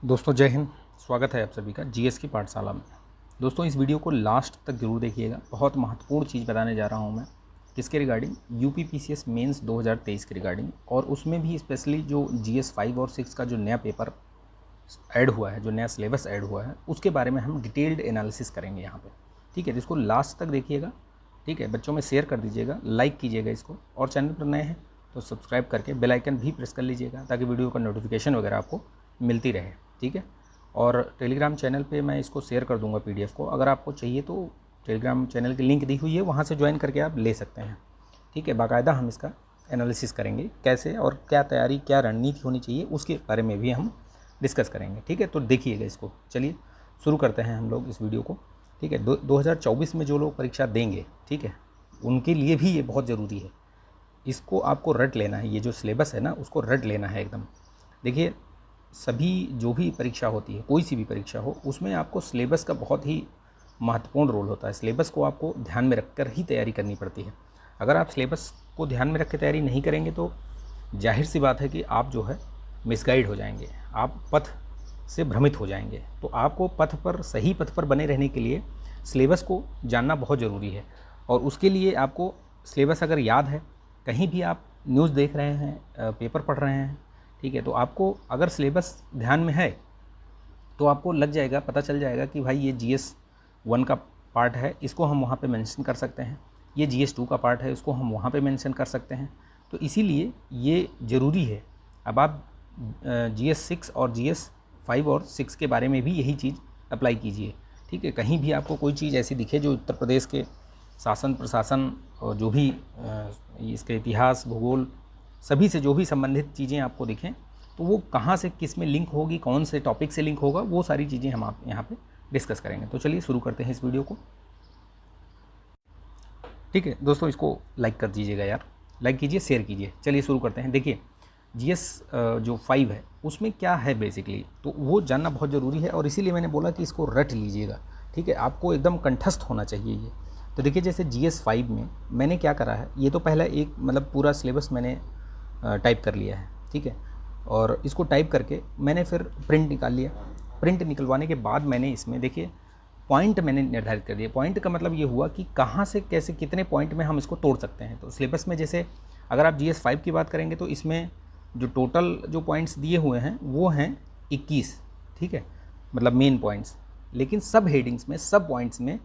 दोस्तों जय हिंद। स्वागत है आप सभी का जीएस की पाठशाला में। दोस्तों इस वीडियो को लास्ट तक जरूर देखिएगा। बहुत महत्वपूर्ण चीज़ बताने जा रहा हूं मैं, किसके रिगार्डिंग, यूपी पीसीएस मेंस 2023 के रिगार्डिंग, और उसमें भी स्पेशली जो जीएस 5 और 6 का जो नया पेपर ऐड हुआ है, जो नया सिलेबस ऐड हुआ है, उसके बारे में हम डिटेल्ड एनालिसिस करेंगे यहाँ पर। ठीक है, तो इसको लास्ट तक देखिएगा। ठीक है, बच्चों में शेयर कर दीजिएगा, लाइक कीजिएगा इसको, और चैनल पर नए हैं तो सब्सक्राइब करके बेल आइकन भी प्रेस कर लीजिएगा ताकि वीडियो का नोटिफिकेशन वगैरह आपको मिलती रहे। ठीक है, और टेलीग्राम चैनल पे मैं इसको शेयर कर दूंगा पीडीएफ को। अगर आपको चाहिए तो टेलीग्राम चैनल की लिंक दी हुई है, वहाँ से ज्वाइन करके आप ले सकते हैं। ठीक है, बाकायदा हम इसका एनालिसिस करेंगे, कैसे और क्या तैयारी, क्या रणनीति होनी चाहिए, उसके बारे में भी हम डिस्कस करेंगे। ठीक है, तो देखिएगा इसको। चलिए शुरू करते हैं हम लोग इस वीडियो को। ठीक है, 2024 में जो लोग परीक्षा देंगे, ठीक है, उनके लिए भी ये बहुत ज़रूरी है। इसको आपको रट लेना है, ये जो सिलेबस है ना, उसको रट लेना है एकदम। देखिए, सभी जो भी परीक्षा होती है, कोई सी भी परीक्षा हो, उसमें आपको सिलेबस का बहुत ही महत्वपूर्ण रोल होता है। सिलेबस को आपको ध्यान में रखकर ही तैयारी करनी पड़ती है। अगर आप सिलेबस को ध्यान में रख के तैयारी नहीं करेंगे तो जाहिर सी बात है कि आप जो है मिसगाइड हो जाएंगे, आप पथ से भ्रमित हो जाएंगे। तो आपको पथ पर, सही पथ पर बने रहने के लिए सिलेबस को जानना बहुत ज़रूरी है। और उसके लिए आपको सिलेबस अगर याद है, कहीं भी आप न्यूज़ देख रहे हैं, पेपर पढ़ रहे हैं, ठीक है, तो आपको अगर सिलेबस ध्यान में है तो आपको लग जाएगा, पता चल जाएगा कि भाई ये जीएस 1 का पार्ट है, इसको हम वहाँ पे मेंशन कर सकते हैं। ये जीएस 2 का पार्ट है, इसको हम वहाँ पे मेंशन कर सकते हैं। तो इसीलिए ये ज़रूरी है। अब आप जीएस 6 और जीएस 5 और 6 के बारे में भी यही चीज़ अप्लाई कीजिए। ठीक है, कहीं भी आपको कोई चीज़ ऐसी दिखे जो उत्तर प्रदेश के शासन प्रशासन और जो भी इसके इतिहास, भूगोल, सभी से जो भी संबंधित चीज़ें आपको दिखें, तो वो कहाँ से किस में लिंक होगी, कौन से टॉपिक से लिंक होगा, वो सारी चीज़ें हम आप यहाँ पे डिस्कस करेंगे। तो चलिए शुरू करते हैं इस वीडियो को। ठीक है दोस्तों, इसको लाइक कर दीजिएगा यार, लाइक कीजिए, शेयर कीजिए। चलिए शुरू करते हैं। देखिए, जीएस जो 5 है उसमें क्या है बेसिकली, तो वो जानना बहुत ज़रूरी है, और इसीलिए मैंने बोला कि इसको रट लीजिएगा। ठीक है, आपको एकदम कंठस्थ होना चाहिए ये। तो देखिए, जैसे जीएस 5 में मैंने क्या करा है, ये तो पहला एक मतलब पूरा सिलेबस मैंने टाइप कर लिया है। ठीक है, और इसको टाइप करके मैंने फिर प्रिंट निकाल लिया। प्रिंट निकलवाने के बाद मैंने इसमें, देखिए, पॉइंट मैंने निर्धारित कर दिया। पॉइंट का मतलब ये हुआ कि कहाँ से कैसे कितने पॉइंट में हम इसको तोड़ सकते हैं। तो सिलेबस में जैसे अगर आप जीएस 5 की बात करेंगे तो इसमें जो टोटल जो पॉइंट्स दिए हुए हैं वो हैं 21। ठीक है, मतलब मेन पॉइंट्स, लेकिन सब हेडिंग्स में, सब पॉइंट्स में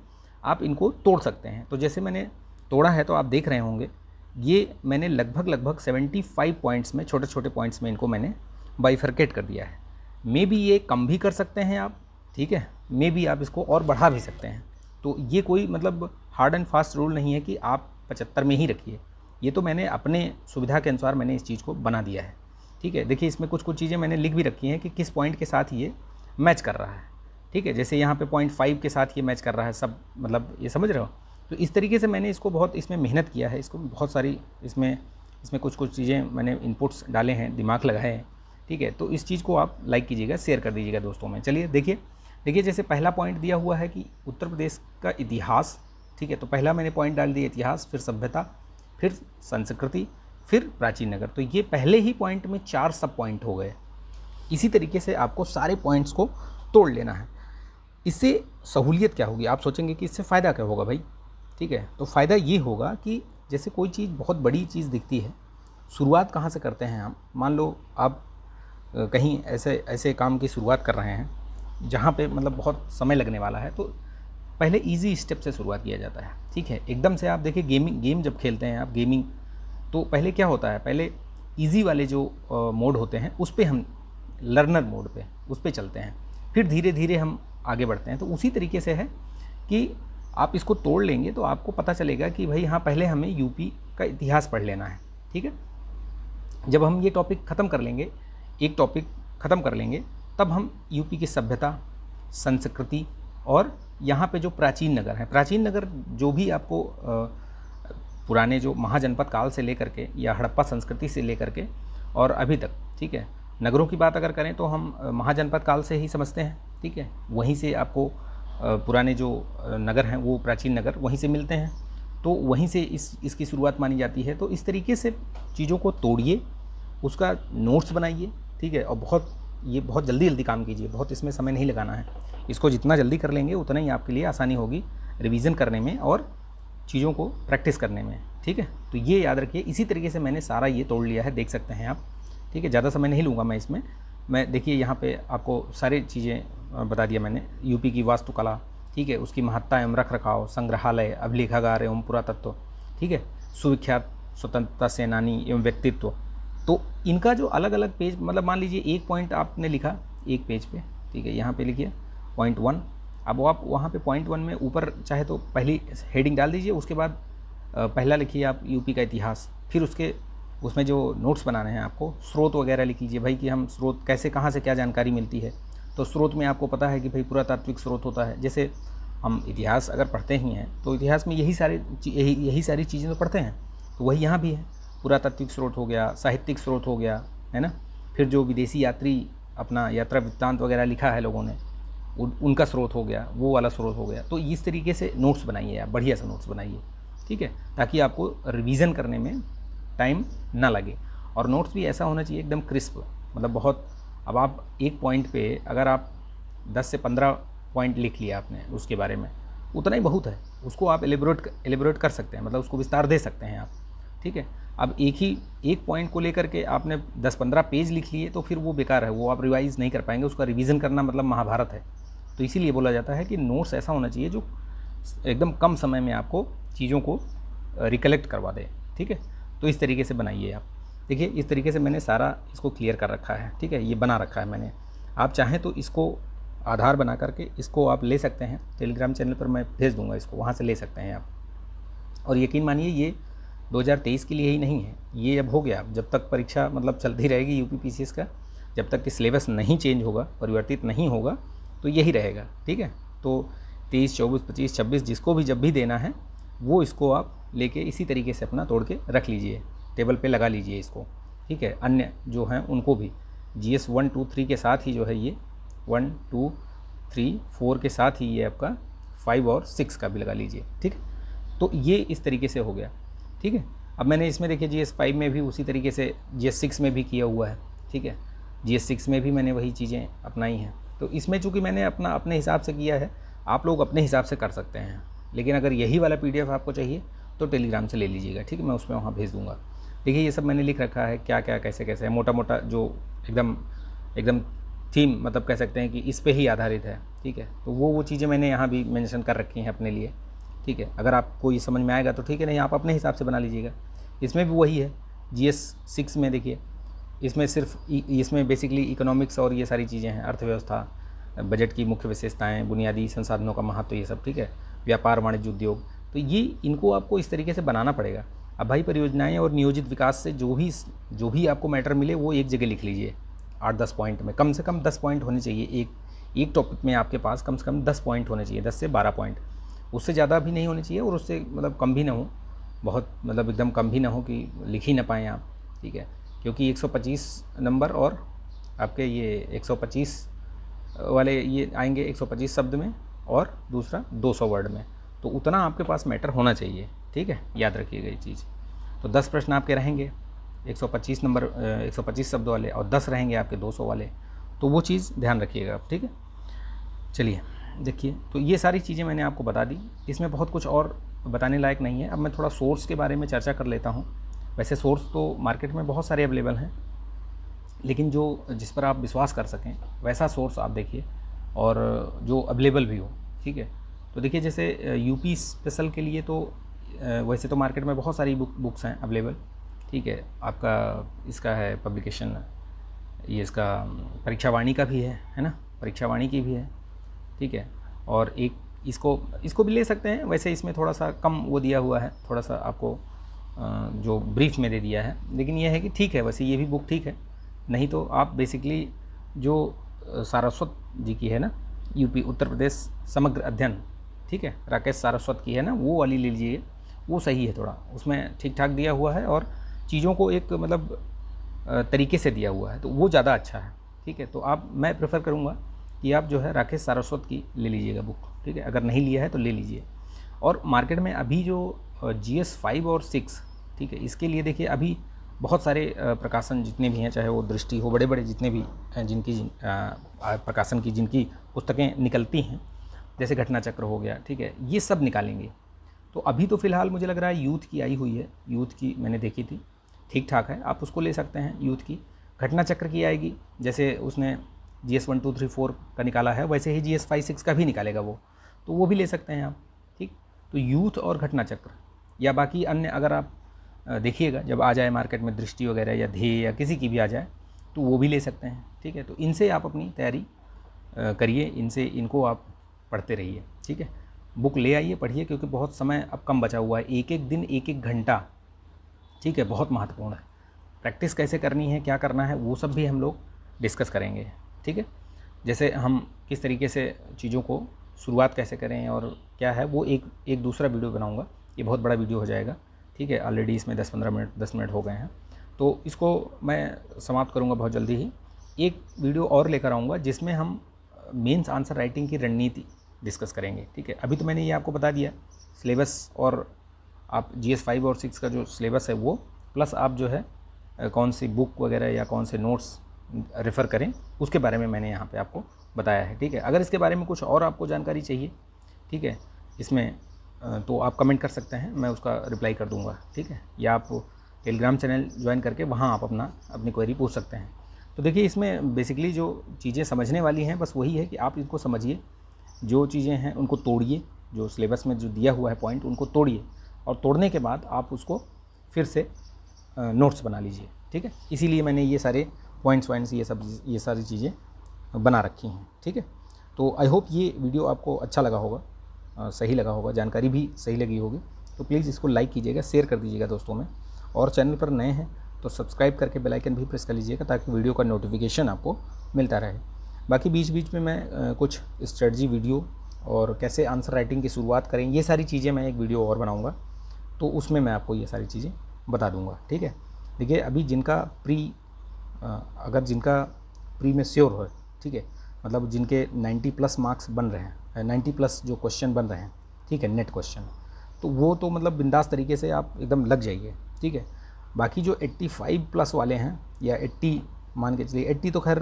आप इनको तोड़ सकते हैं। तो जैसे मैंने तोड़ा है तो आप देख रहे होंगे, ये मैंने लगभग 75 पॉइंट्स में, छोटे छोटे पॉइंट्स में इनको मैंने बाइफरकेट कर दिया है। मे बी ये कम भी कर सकते हैं आप, ठीक है, मे बी आप इसको और बढ़ा भी सकते हैं। तो ये कोई मतलब हार्ड एंड फास्ट रूल नहीं है कि आप 75 में ही रखिए। ये तो मैंने अपने सुविधा के अनुसार मैंने इस चीज़ को बना दिया है। ठीक है, देखिए, इसमें कुछ चीज़ें मैंने लिख भी रखी हैं कि किस पॉइंट के साथ ये मैच कर रहा है। ठीक है, जैसे यहाँ पे 0.5 के साथ ये मैच कर रहा है सब, मतलब ये समझ रहे हो। तो इस तरीके से मैंने इसको बहुत इसमें मेहनत किया है, इसको बहुत सारी इसमें कुछ चीज़ें मैंने इनपुट्स डाले हैं, दिमाग लगाए हैं। ठीक है, तो इस चीज़ को आप लाइक कीजिएगा, शेयर कर दीजिएगा दोस्तों में। चलिए देखिए, जैसे पहला पॉइंट दिया हुआ है कि उत्तर प्रदेश का इतिहास। ठीक है, तो पहला मैंने पॉइंट डाल दिया इतिहास, फिर सभ्यता, फिर संस्कृति, फिर प्राचीन नगर। तो ये पहले ही पॉइंट में 4 सब पॉइंट हो गए। इसी तरीके से आपको सारे पॉइंट्स को तोड़ लेना है। इससे सहूलियत क्या होगी, आप सोचेंगे कि इससे फ़ायदा क्या होगा भाई। ठीक है, तो फ़ायदा ये होगा कि जैसे कोई चीज़, बहुत बड़ी चीज़ दिखती है, शुरुआत कहाँ से करते हैं हम। मान लो आप कहीं ऐसे काम की शुरुआत कर रहे हैं जहाँ पे मतलब बहुत समय लगने वाला है, तो पहले इजी स्टेप से शुरुआत किया जाता है। ठीक है, एकदम से आप देखिए, गेम जब खेलते हैं आप, गेमिंग, तो पहले क्या होता है, पहले इजी वाले जो मोड होते हैं उस पर हम, लर्नर मोड पे उस पर चलते हैं, फिर धीरे धीरे हम आगे बढ़ते हैं। तो उसी तरीके से है कि आप इसको तोड़ लेंगे तो आपको पता चलेगा कि भाई हाँ, पहले हमें यूपी का इतिहास पढ़ लेना है। ठीक है, जब हम ये टॉपिक ख़त्म कर लेंगे, एक टॉपिक ख़त्म कर लेंगे, तब हम यूपी की सभ्यता, संस्कृति, और यहाँ पे जो प्राचीन नगर हैं, प्राचीन नगर जो भी आपको पुराने जो महाजनपद काल से लेकर के या हड़प्पा संस्कृति से लेकर के और अभी तक, ठीक है, नगरों की बात अगर करें तो हम महाजनपद काल से ही समझते हैं। ठीक है, वहीं से आपको पुराने जो नगर हैं, वो प्राचीन नगर वहीं से मिलते हैं, तो वहीं से इसकी शुरुआत मानी जाती है। तो इस तरीके से चीज़ों को तोड़िए, उसका नोट्स बनाइए। ठीक है, और बहुत ये बहुत जल्दी जल्दी काम कीजिए, बहुत इसमें समय नहीं लगाना है। इसको जितना जल्दी कर लेंगे उतना ही आपके लिए आसानी होगी रिवीजन करने में और चीज़ों को प्रैक्टिस करने में, ठीक है। तो ये याद रखिए, इसी तरीके से मैंने सारा ये तोड़ लिया है, देख सकते हैं आप, ठीक है। ज़्यादा समय नहीं लूँगा मैं इसमें। मैं देखिए यहाँ पे आपको सारी चीज़ें बता दिया मैंने। यूपी की वास्तुकला, ठीक है, उसकी महत्ता एवं रख रखाव, संग्रहालय, अभिलेखागार एवं पुरातत्व, ठीक है, सुविख्यात स्वतंत्रता सेनानी एवं व्यक्तित्व। तो इनका जो अलग अलग पेज, मतलब मान लीजिए एक पॉइंट आपने लिखा एक पेज पे, ठीक है, यहाँ पे लिखिए पॉइंट 1। अब आप वहाँ पे पॉइंट 1 में ऊपर चाहे तो पहली हेडिंग डाल दीजिए, उसके बाद पहला लिखिए आप यूपी का इतिहास, फिर उसमें जो नोट्स बनाने हैं आपको, स्रोत वगैरह लिख लीजिए भाई कि हम स्रोत कैसे, कहाँ से क्या जानकारी मिलती है। तो स्रोत में आपको पता है कि भाई पुरातात्विक स्रोत होता है। जैसे हम इतिहास अगर पढ़ते ही हैं तो इतिहास में यही सारी चीज़ें तो पढ़ते हैं, तो वही यहाँ भी है। पुरातात्विक स्रोत हो गया, साहित्यिक स्रोत हो गया, है ना। फिर जो विदेशी यात्री अपना यात्रा वृत्तांत वगैरह लिखा है लोगों ने, उनका स्रोत हो गया, वो वाला स्रोत हो गया। तो इस तरीके से नोट्स बनाइए आप, बढ़िया से नोट्स बनाइए, ठीक है, ताकि आपको रिवीजन करने में टाइम ना लगे। और नोट्स भी ऐसा होना चाहिए एकदम क्रिस्प, मतलब बहुत, अब आप एक पॉइंट पे अगर आप 10 से 15 पॉइंट लिख लिया आपने उसके बारे में, उतना ही बहुत है। उसको आप एलिब्रेट कर सकते हैं, मतलब उसको विस्तार दे सकते हैं आप, ठीक है। अब एक पॉइंट को लेकर के आपने 10-15 पेज लिख लिए तो फिर वो बेकार है, वो आप रिवाइज़ नहीं कर पाएंगे। उसका रिवीजन करना मतलब महाभारत है। तो इसीलिए बोला जाता है कि नोट्स ऐसा होना चाहिए जो एकदम कम समय में आपको चीज़ों को रिकलेक्ट करवा दे, ठीक है। तो इस तरीके से बनाइए आप। देखिए इस तरीके से मैंने सारा इसको क्लियर कर रखा है, ठीक है, ये बना रखा है मैंने। आप चाहें तो इसको आधार बना करके इसको आप ले सकते हैं, टेलीग्राम चैनल पर मैं भेज दूंगा इसको, वहाँ से ले सकते हैं आप। और यकीन मानिए ये 2023 के लिए ही नहीं है, ये अब हो गया। जब तक परीक्षा मतलब चलती रहेगी यूपी पीसीएस का, जब तक कि सिलेबस नहीं चेंज होगा, परिवर्तित नहीं होगा, तो यही रहेगा, ठीक है। तो 23, 24, 25, 26 जिसको भी जब भी देना है वो इसको आप लेके इसी तरीके से अपना तोड़ के रख लीजिए, टेबल पे लगा लीजिए इसको, ठीक है। अन्य जो हैं उनको भी GS 1, 2, 3 के साथ ही जो है ये 1, 2, 3, 4 के साथ ही ये आपका 5 और 6 का भी लगा लीजिए, ठीक है। तो ये इस तरीके से हो गया, ठीक है। अब मैंने इसमें देखिए GS 5 में भी उसी तरीके से GS 6 में भी किया हुआ है, ठीक है। GS 6 में भी मैंने वही चीज़ें अपनाई हैं। तो इसमें चूँकि मैंने अपने हिसाब से किया है, आप लोग अपने हिसाब से कर सकते हैं। लेकिन अगर यही वाला PDF आपको चाहिए तो टेलीग्राम से ले लीजिएगा, ठीक है, मैं उसमें वहाँ भेज दूँगा। देखिए ये सब मैंने लिख रखा है, क्या क्या कैसे कैसे है, मोटा मोटा जो एकदम थीम, मतलब कह सकते हैं कि इस पे ही आधारित है, ठीक है। तो वो चीज़ें मैंने यहाँ भी मेंशन कर रखी हैं अपने लिए, ठीक है। अगर आपको ये समझ में आएगा तो ठीक है, नहीं आप अपने हिसाब से बना लीजिएगा। इसमें भी वही है, GS 6 में देखिए इसमें बेसिकली इकोनॉमिक्स और ये सारी चीज़ें हैं, अर्थव्यवस्था, बजट की मुख्य विशेषताएं, बुनियादी संसाधनों का महत्व, ये सब, ठीक है, व्यापार, वाणिज्य, उद्योग। तो ये इनको आपको इस तरीके से बनाना पड़ेगा। अब भाई परियोजनाएं और नियोजित विकास से जो भी आपको मैटर मिले वो एक जगह लिख लीजिए, 8-10 पॉइंट में, कम से कम 10 पॉइंट होने चाहिए। एक टॉपिक में आपके पास कम से कम 10 पॉइंट होने चाहिए, 10 से 12 पॉइंट, उससे ज़्यादा भी नहीं होने चाहिए और उससे मतलब कम भी ना हो, बहुत मतलब एकदम कम भी ना हो कि लिख ही ना पाएँ आप, ठीक है। क्योंकि 125 नंबर और आपके ये 125 वाले ये आएंगे 125 शब्द में और दूसरा 200 वर्ड में, तो उतना आपके पास मैटर होना चाहिए, ठीक है, याद रखिएगा ये चीज़। तो 10 प्रश्न आपके रहेंगे 125 नंबर 125 शब्द वाले और 10 रहेंगे आपके 200 वाले, तो वो चीज़ ध्यान रखिएगा आप, ठीक है। चलिए देखिए, तो ये सारी चीज़ें मैंने आपको बता दी, इसमें बहुत कुछ और बताने लायक नहीं है। अब मैं थोड़ा सोर्स के बारे में चर्चा कर लेता हूँ। वैसे सोर्स तो मार्केट में बहुत सारे अवेलेबल हैं, लेकिन जिस पर आप विश्वास कर सकें वैसा सोर्स आप देखिए और जो अवेलेबल भी हो, ठीक है। तो देखिए जैसे यूपी स्पेशल के लिए तो वैसे तो मार्केट में बहुत सारी बुक्स हैं अवेलेबल, ठीक है। आपका इसका है पब्लिकेशन, ये इसका परीक्षा वाणी का भी है ना, परीक्षा वाणी की भी है, ठीक है। और एक इसको भी ले सकते हैं। वैसे इसमें थोड़ा सा कम वो दिया हुआ है, थोड़ा सा आपको जो ब्रीफ में दे दिया है, लेकिन ये है कि ठीक है, वैसे ये भी बुक ठीक है। नहीं तो आप बेसिकली जो सारस्वत जी की है ना, यूपी उत्तर प्रदेश समग्र अध्ययन, ठीक है, राकेश सारस्वत की है ना, वो वाली ले लीजिए, वो सही है थोड़ा, उसमें ठीक ठाक दिया हुआ है और चीज़ों को एक मतलब तरीके से दिया हुआ है, तो वो ज़्यादा अच्छा है, ठीक है। तो मैं प्रेफर करूँगा कि आप जो है राकेश सारस्वत की ले लीजिएगा बुक, ठीक है। अगर नहीं लिया है तो ले लीजिए। और मार्केट में अभी जो GS 5 और 6, ठीक है, इसके लिए देखिए अभी बहुत सारे प्रकाशन जितने भी हैं, चाहे वो दृष्टि हो, बड़े बड़े जितने भी हैं जिनकी प्रकाशन की जिनकी पुस्तकें निकलती हैं, जैसे घटना चक्र हो गया, ठीक है, ये सब निकालेंगे। तो अभी तो फ़िलहाल मुझे लग रहा है यूथ की आई हुई है, यूथ की मैंने देखी थी, ठीक ठाक है, आप उसको ले सकते हैं यूथ की। घटना चक्र की आएगी, जैसे उसने GS 1 2 3 4 का निकाला है, वैसे ही GS 5 6 का भी निकालेगा वो, तो वो भी ले सकते हैं आप, ठीक। तो यूथ और घटना चक्र या बाकी अन्य अगर आप देखिएगा जब आ जाए मार्केट में दृष्टि वगैरह या ध्येय या किसी की भी आ जाए तो वो भी ले सकते हैं, ठीक है। तो इनसे आप अपनी तैयारी करिए, इनको आप पढ़ते रहिए, ठीक है। बुक ले आइए, पढ़िए, क्योंकि बहुत समय अब कम बचा हुआ है, एक एक दिन एक एक घंटा, ठीक है, बहुत महत्वपूर्ण है। प्रैक्टिस कैसे करनी है, क्या करना है, वो सब भी हम लोग डिस्कस करेंगे, ठीक है। जैसे हम किस तरीके से चीज़ों को शुरुआत कैसे करें और क्या है, वो एक दूसरा वीडियो बनाऊंगा, ये बहुत बड़ा वीडियो हो जाएगा, ठीक है। ऑलरेडी इसमें 10 मिनट हो गए हैं, तो इसको मैं समाप्त करूंगा बहुत जल्दी ही। एक वीडियो और लेकर आऊँगा जिसमें हम मेंस आंसर राइटिंग की रणनीति डिस्कस करेंगे, ठीक है। अभी तो मैंने ये आपको बता दिया सिलेबस, और आप GS 5 और 6 का जो सिलेबस है वो, प्लस आप जो है कौन सी बुक वगैरह या कौन से नोट्स रेफ़र करें, उसके बारे में मैंने यहाँ पे आपको बताया है, ठीक है। अगर इसके बारे में कुछ और आपको जानकारी चाहिए, ठीक है, इसमें तो आप कमेंट कर सकते हैं, मैं उसका रिप्लाई कर दूँगा, ठीक है। या आप टेलीग्राम चैनल ज्वाइन करके वहाँ आप अपनी क्वेरी पूछ सकते हैं। तो देखिए, इसमें बेसिकली जो चीज़ें समझने वाली हैं बस वही है कि आप इनको समझिए, जो चीज़ें हैं उनको तोड़िए, जो सिलेबस में जो दिया हुआ है पॉइंट उनको तोड़िए, और तोड़ने के बाद आप उसको फिर से नोट्स बना लीजिए, ठीक है। इसीलिए मैंने ये सारे पॉइंट्स ये सारी चीज़ें बना रखी हैं, ठीक है। तो आई होप ये वीडियो आपको अच्छा लगा होगा, सही लगा होगा, जानकारी भी सही लगी होगी। तो प्लीज़ इसको लाइक कीजिएगा, शेयर कर दीजिएगा दोस्तों में, और चैनल पर नए हैं तो सब्सक्राइब करके बेल आइकन भी प्रेस कर लीजिएगा ताकि वीडियो का नोटिफिकेशन आपको मिलता रहे। बाकी बीच बीच में मैं कुछ स्ट्रेटजी वीडियो और कैसे आंसर राइटिंग की शुरुआत करें, ये सारी चीज़ें मैं एक वीडियो और बनाऊँगा, तो उसमें मैं आपको ये सारी चीज़ें बता दूँगा, ठीक है। देखिए, अभी जिनका प्री में श्योर हो, ठीक है, मतलब जिनके 90+ मार्क्स बन रहे हैं, 90+ जो क्वेश्चन बन रहे हैं, ठीक है, नेट क्वेश्चन, तो वो तो मतलब बिंदास तरीके से आप एकदम लग जाइए, ठीक है। बाकी जो 85+ वाले हैं या 80 मान के चलिए, 80 तो खैर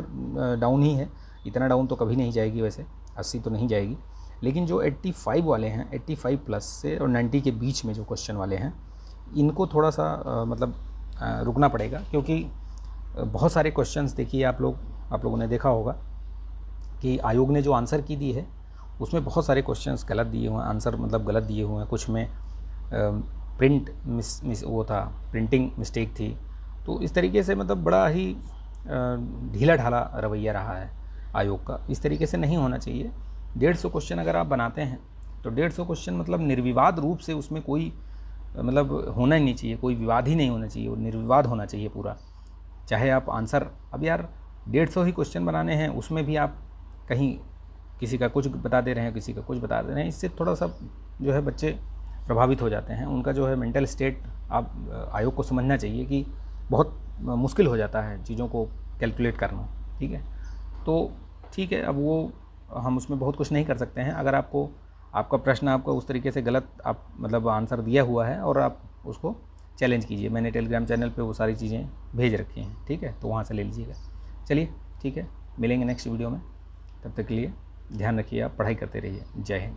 डाउन ही है, इतना डाउन तो कभी नहीं जाएगी, वैसे 80 तो नहीं जाएगी, लेकिन जो 85 वाले हैं, 85+ से और 90 के बीच में जो क्वेश्चन वाले हैं, इनको थोड़ा सा मतलब रुकना पड़ेगा, क्योंकि बहुत सारे क्वेश्चंस देखिए आप लोगों ने देखा होगा कि आयोग ने जो आंसर की दी है उसमें बहुत सारे क्वेश्चंस गलत दिए हुए हैं, आंसर मतलब गलत दिए हुए हैं, कुछ में प्रिंटिंग मिस्टेक थी। तो इस तरीके से मतलब बड़ा ही ढीला ढाला रवैया रहा है आयोग का, इस तरीके से नहीं होना चाहिए। 150 क्वेश्चन अगर आप बनाते हैं तो 150 क्वेश्चन मतलब निर्विवाद रूप से उसमें कोई मतलब होना ही नहीं चाहिए, कोई विवाद ही नहीं होना चाहिए, वो निर्विवाद होना चाहिए पूरा। चाहे आप आंसर, अब यार 150 ही क्वेश्चन बनाने हैं, उसमें भी आप कहीं किसी का कुछ बता दे रहे हैं, किसी का कुछ बता दे रहे हैं, इससे थोड़ा सा जो है बच्चे प्रभावित हो जाते हैं, उनका जो है मेंटल स्टेट आप आयोग को समझना चाहिए कि बहुत मुश्किल हो जाता है चीज़ों को कैलकुलेट करना, ठीक है। तो ठीक है, अब वो हम उसमें बहुत कुछ नहीं कर सकते हैं। अगर आपका प्रश्न आपको उस तरीके से गलत आप मतलब आंसर दिया हुआ है और आप उसको चैलेंज कीजिए, मैंने टेलीग्राम चैनल पे वो सारी चीज़ें भेज रखी हैं, ठीक है, तो वहाँ से ले लीजिएगा। चलिए ठीक है, मिलेंगे नेक्स्ट वीडियो में, तब तक के लिए ध्यान रखिए, आप पढ़ाई करते रहिए। जय हिंद।